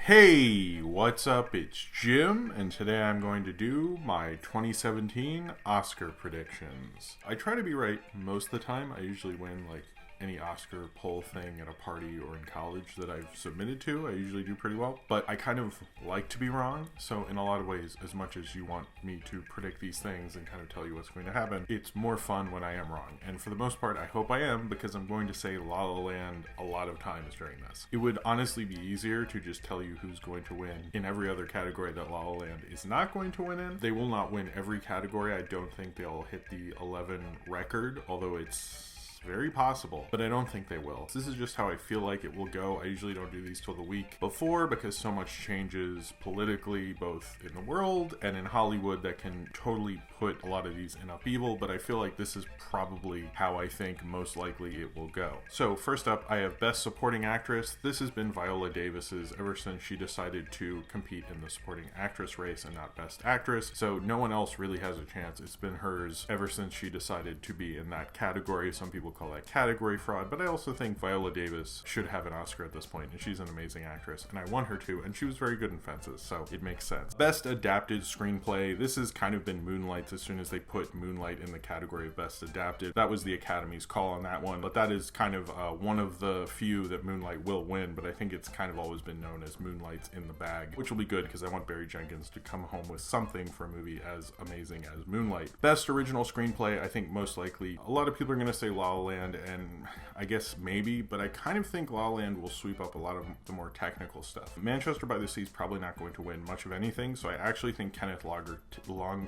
Hey, what's up? It's Jim, and today I'm going to do my 2017 Oscar predictions. I try to be right most of the time. I usually win like any Oscar poll thing at a party or in college that I've submitted to. I usually do pretty well, but I kind of like to be wrong. So in a lot of ways, as much as you want me to predict these things and kind of tell you what's going to happen, it's more fun when I am wrong. And for the most part, I hope I am, because I'm going to say La La Land a lot of times during this. It would honestly be easier to just tell you who's going to win in every other category that La La Land is not going to win in. They will not win every category. I don't think they'll hit the 11 record, although it's very possible, but I don't think they will. This is just how I feel like it will go. I usually don't do these till the week before because so much changes politically, both in the world and in Hollywood, that can totally put a lot of these in upheaval, but I feel like this is probably how I think most likely it will go. So first up, I have Best Supporting Actress. This has been Viola Davis's ever since she decided to compete in the Supporting Actress race and not Best Actress, so no one else really has a chance. It's been hers ever since she decided to be in that category. Some people call that category fraud, but I also think Viola Davis should have an Oscar at this point, and she's an amazing actress, and I want her to, and she was very good in Fences, so it makes sense. Best Adapted Screenplay. This has kind of been Moonlight's as soon as they put Moonlight in the category of Best Adapted. That was the Academy's call on that one, but that is kind of one of the few that Moonlight will win, but I think it's kind of always been known as Moonlight's in the bag, which will be good because I want Barry Jenkins to come home with something for a movie as amazing as Moonlight. Best Original Screenplay, I think most likely a lot of people are going to say La La Land, and I guess maybe, but I kind of think La La Land will sweep up a lot of the more technical stuff. Manchester by the Sea is probably not going to win much of anything, so I actually think Kenneth Lonergan,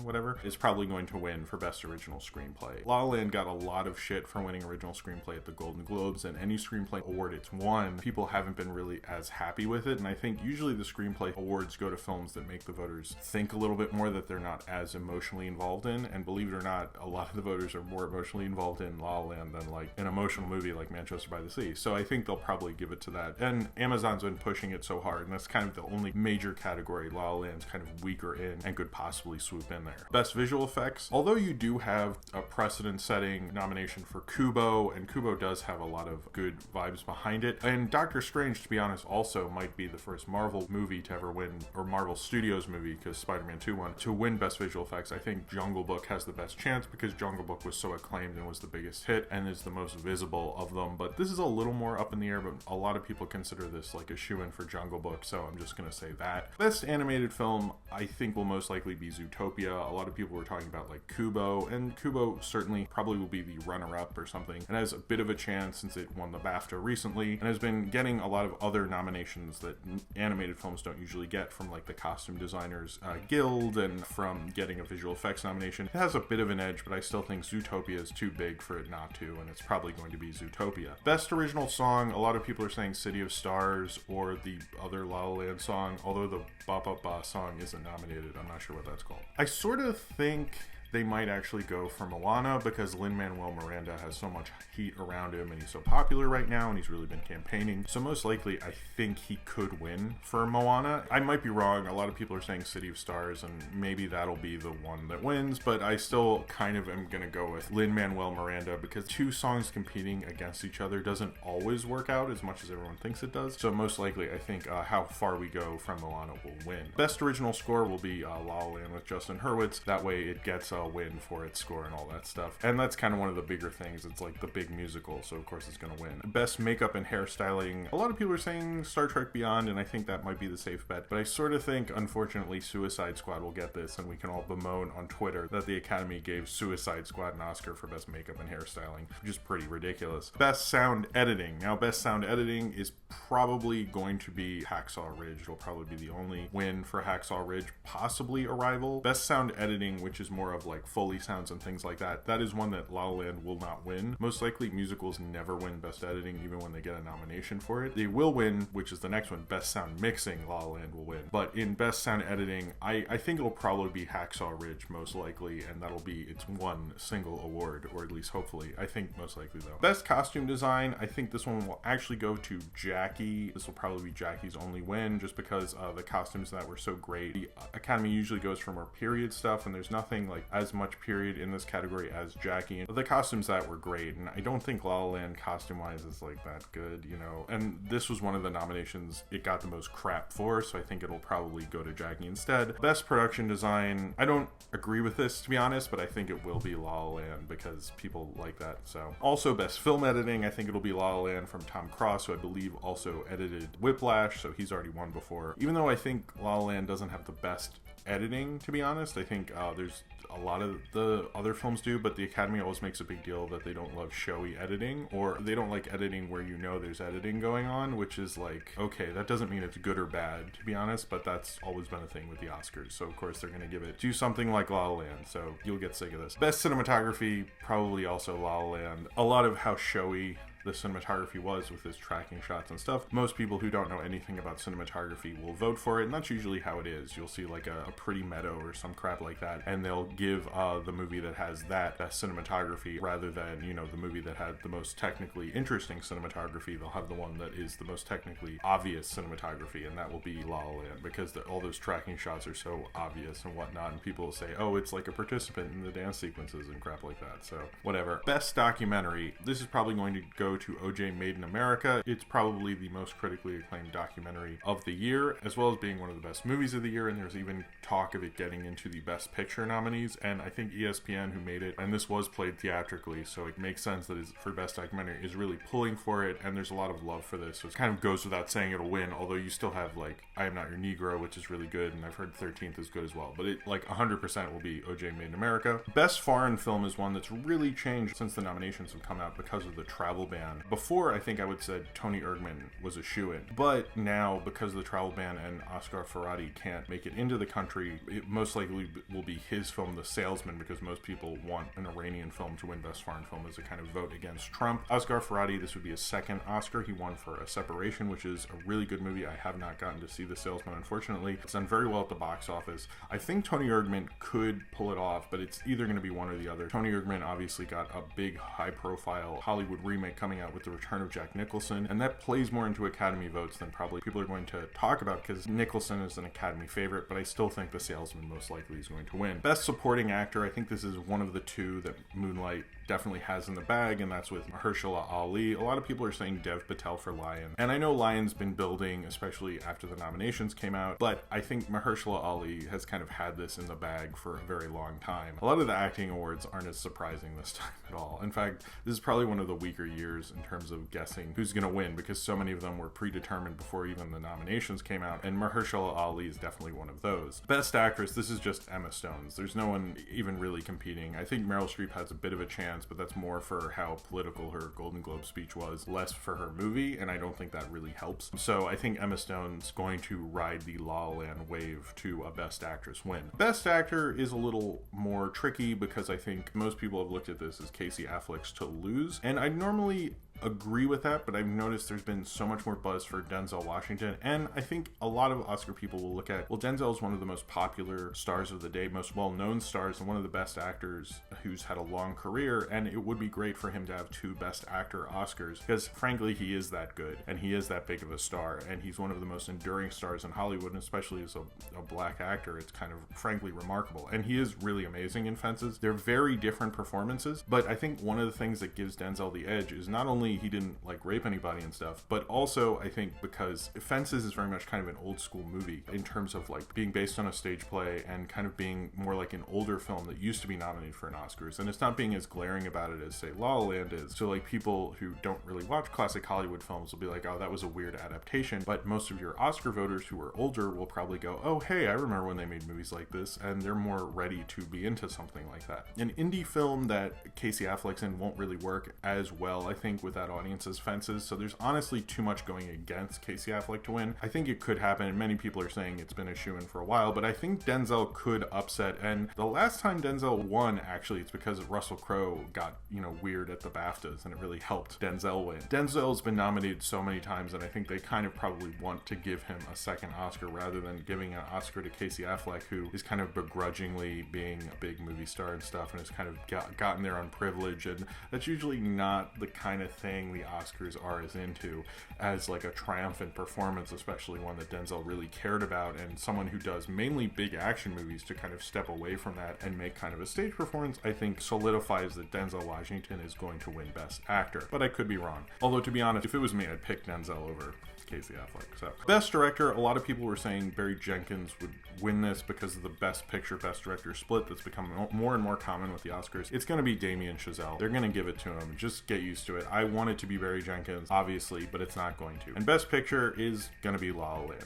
whatever, is probably going to win for Best Original Screenplay. La La Land got a lot of shit for winning Original Screenplay at the Golden Globes, and any screenplay award it's won, people haven't been really as happy with it, and I think usually the screenplay awards go to films that make the voters think a little bit more, that they're not as emotionally involved in, and believe it or not, a lot of the voters are more emotionally involved in La La Land than like an emotional movie like Manchester by the Sea. So I think they'll probably give it to that. And Amazon's been pushing it so hard, and that's kind of the only major category La La Land's kind of weaker in and could possibly swoop in there. Best Visual Effects. Although you do have a precedent-setting nomination for Kubo, and Kubo does have a lot of good vibes behind it, and Doctor Strange, to be honest, also might be the first Marvel movie to ever win, or Marvel Studios movie, because Spider-Man 2 won, to win Best Visual Effects. I think Jungle Book has the best chance because Jungle Book was so acclaimed and was the biggest hit and is the most visible of them, but this is a little more up in the air, but a lot of people consider this like a shoo-in for Jungle Book, so I'm just gonna say that. Best Animated Film, I think, will most likely be Zootopia. A lot of people were talking about like Kubo, and Kubo certainly probably will be the runner-up or something, and has a bit of a chance since it won the BAFTA recently, and has been getting a lot of other nominations that animated films don't usually get, from like the Costume Designers Guild, and from getting a visual effects nomination. It has a bit of an edge, but I still think Zootopia is too big for it not to, and it's probably going to be Zootopia. Best Original Song, a lot of people are saying City of Stars or the other La La Land song, although the Ba Ba Ba song isn't nominated. I'm not sure what that's called. I sort of think they might actually go for Moana because Lin-Manuel Miranda has so much heat around him and he's so popular right now and he's really been campaigning. So most likely I think he could win for Moana. I might be wrong. A lot of people are saying City of Stars, and maybe that'll be the one that wins, but I still kind of am going to go with Lin-Manuel Miranda because two songs competing against each other doesn't always work out as much as everyone thinks it does. So most likely I think How Far We Go from Moana will win. Best Original Score will be La La Land with Justin Hurwitz. That way it gets a win for its score and all that stuff, and that's kind of one of the bigger things. It's like the big musical, so of course it's gonna win. Best Makeup and Hairstyling, a lot of people are saying Star Trek Beyond, and I think that might be the safe bet, but I sort of think unfortunately Suicide Squad will get this, and we can all bemoan on Twitter that the Academy gave Suicide Squad an Oscar for Best Makeup and Hairstyling, which is pretty ridiculous. Best Sound Editing. Now Best Sound Editing is probably going to be Hacksaw Ridge. It'll probably be the only win for Hacksaw Ridge, possibly Arrival. Best Sound Editing, which is more of like Foley sounds and things like that, that is one that La La Land will not win. Most likely musicals never win Best Editing even when they get a nomination for it. They will win, which is the next one, Best Sound Mixing. La La Land will win, but in Best Sound Editing I think it'll probably be Hacksaw Ridge most likely, and that'll be its one single award, or at least hopefully. I think most likely though. Best Costume Design, I think this one will actually go to Jackie. This will probably be Jackie's only win just because the costumes that were so great. The Academy usually goes for more period stuff, and there's nothing like, as much period in this category as Jackie. The costumes that were great, and I don't think La La Land costume-wise is like that good, you know. And this was one of the nominations it got the most crap for, so I think it'll probably go to Jackie instead. Best production design, I don't agree with this to be honest, but I think it will be La La Land because people like that. So also best film editing, I think it'll be La La Land from Tom Cross, who I believe also edited Whiplash, so he's already won before. Even though I think La La Land doesn't have the best editing, to be honest, I think there's a lot of the other films do, but the Academy always makes a big deal that they don't love showy editing, or they don't like editing where you know there's editing going on, which is like, okay, that doesn't mean it's good or bad, to be honest, but that's always been a thing with the Oscars, so of course they're gonna give it to something like La La Land, so you'll get sick of this. Best cinematography, probably also La La Land. A lot of how showy the cinematography was with his tracking shots and stuff. Most people who don't know anything about cinematography will vote for it, and that's usually how it is. You'll see like a pretty meadow or some crap like that, and they'll give the movie that has that best cinematography rather than, you know, the movie that had the most technically interesting cinematography. They'll have the one that is the most technically obvious cinematography, and that will be La La Land, because all those tracking shots are so obvious and whatnot, and people will say, oh, it's like a participant in the dance sequences and crap like that, so whatever. Best documentary, this is probably going to go to OJ Made in America. It's probably the most critically acclaimed documentary of the year, as well as being one of the best movies of the year, and there's even talk of it getting into the Best Picture nominees, and I think ESPN, who made it, and this was played theatrically, so it makes sense that it's for Best Documentary, is really pulling for it, and there's a lot of love for this, so it kind of goes without saying it'll win, although you still have like I Am Not Your Negro, which is really good, and I've heard 13th is good as well, but it like 100% will be OJ Made in America. Best Foreign Film is one that's really changed since the nominations have come out because of the travel ban. Before, I think I would say Tony Erdmann was a shoo-in, but now because of the travel ban and Oscar Ferrati can't make it into the country, it most likely will be his film, The Salesman, because most people want an Iranian film to win Best Foreign Film as a kind of vote against Trump. Oscar Ferrati, this would be his second Oscar. He won for A Separation, which is a really good movie. I have not gotten to see The Salesman, unfortunately. It's done very well at the box office. I think Tony Erdmann could pull it off, but it's either going to be one or the other. Tony Erdmann obviously got a big, high-profile Hollywood remake coming out with The Return of Jack Nicholson, and that plays more into Academy votes than probably people are going to talk about, because Nicholson is an Academy favorite, but I still think The Salesman most likely is going to win. Best Supporting Actor, I think this is one of the two that Moonlight definitely has in the bag, and that's with Mahershala Ali. A lot of people are saying Dev Patel for Lion, and I know Lion's been building, especially after the nominations came out, but I think Mahershala Ali has kind of had this in the bag for a very long time. A lot of the acting awards aren't as surprising this time at all. In fact, this is probably one of the weaker years in terms of guessing who's going to win, because so many of them were predetermined before even the nominations came out, and Mahershala Ali is definitely one of those. Best Actress, this is just Emma Stone's. There's no one even really competing. I think Meryl Streep has a bit of a chance, but that's more for how political her Golden Globe speech was, less for her movie, and I don't think that really helps. So I think Emma Stone's going to ride the La La Land wave to a Best Actress win. Best Actor is a little more tricky, because I think most people have looked at this as Casey Affleck's to lose, and I normally agree with that, but I've noticed there's been so much more buzz for Denzel Washington, and I think a lot of Oscar people will look at, well, Denzel is one of the most popular stars of the day, most well-known stars, and one of the best actors who's had a long career, and it would be great for him to have two Best Actor Oscars, because frankly he is that good, and he is that big of a star, and he's one of the most enduring stars in Hollywood, and especially as a black actor, it's kind of frankly remarkable, and he is really amazing in Fences. They're very different performances, but I think one of the things that gives Denzel the edge is not only he didn't like rape anybody and stuff, but also I think because Fences is very much kind of an old school movie in terms of like being based on a stage play and kind of being more like an older film that used to be nominated for an Oscars, and it's not being as glaring about it as say La La Land is. So like people who don't really watch classic Hollywood films will be like, oh, that was a weird adaptation, but most of your Oscar voters who are older will probably go, oh hey, I remember when they made movies like this, and they're more ready to be into something like that. An indie film that Casey Affleck's in won't really work as well, I think, with that audience as Fences, so there's honestly too much going against Casey Affleck to win. I think it could happen, and many people are saying it's been a shoo-in for a while, but I think Denzel could upset, and the last time Denzel won, actually, it's because Russell Crowe got, weird at the BAFTAs, and it really helped Denzel win. Denzel's been nominated so many times, and I think they kind of probably want to give him a second Oscar rather than giving an Oscar to Casey Affleck, who is kind of begrudgingly being a big movie star and stuff, and has kind of gotten there on privilege, and that's usually not the kind of thing thing the Oscars are as into as like a triumphant performance, especially one that Denzel really cared about, and someone who does mainly big action movies to kind of step away from that and make kind of a stage performance, I think solidifies that Denzel Washington is going to win Best Actor. But I could be wrong. Although, to be honest, if it was me, I'd pick Denzel over Casey Affleck. So, Best Director, a lot of people were saying Barry Jenkins would win this because of the Best Picture, Best Director split that's become more and more common with the Oscars. It's going to be Damien Chazelle. They're going to give it to him. Just get used to it. I want it to be Barry Jenkins, obviously, but it's not going to. And Best Picture is going to be La La Land.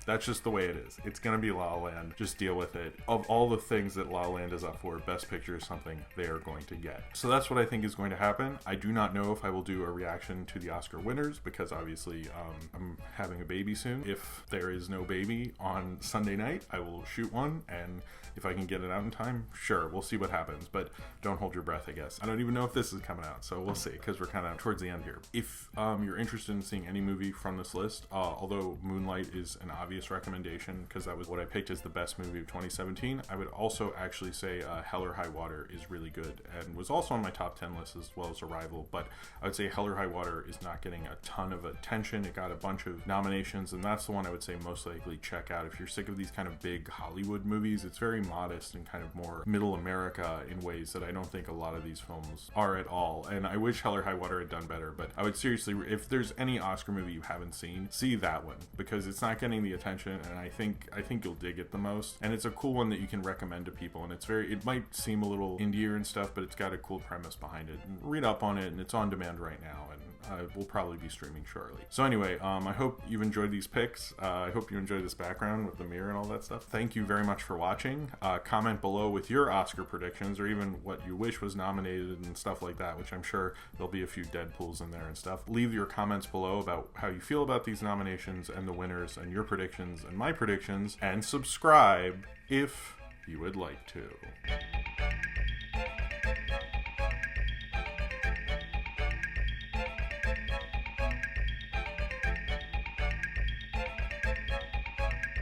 That's just the way it is. It's going to be La La Land. Just deal with it. Of all the things that La La Land is up for, Best Picture is something they are going to get. So that's what I think is going to happen. I do not know if I will do a reaction to the Oscar winners because obviously I'm having a baby soon. If there is no baby on Sunday night, I will shoot one, and if I can get it out in time, sure, we'll see what happens, but don't hold your breath, I guess. I don't even know if this is coming out, so we'll see, because we're kind of towards the end here. If you're interested in seeing any movie from this list, although Moonlight is an obvious recommendation, because that was what I picked as the best movie of 2017, I would also actually say Hell or High Water is really good, and was also on my top 10 list as well as Arrival, but I would say Hell or High Water is not getting a ton of attention. It got a bunch of nominations, and that's the one I would say most likely check out. If you're sick of these kind of big Hollywood movies, it's very modest and kind of more middle America in ways that I don't think a lot of these films are at all. And I wish Hell or High Water had done better, but I would seriously, if there's any Oscar movie you haven't seen, see that one, because it's not getting the attention, and I think you'll dig it the most. And it's a cool one that you can recommend to people, and it might seem a little indie and stuff, but it's got a cool premise behind it. And read up on it, and it's on demand right now, and will probably be streaming shortly. So anyway, I hope you've enjoyed these picks. I hope you enjoyed this background with the mirror and all that stuff. Thank you very much for watching. Comment below with your Oscar predictions, or even what you wish was nominated and stuff like that, which I'm sure there'll be a few Deadpools in there and stuff. Leave your comments below about how you feel about these nominations and the winners and your predictions and my predictions, and subscribe if you would like to.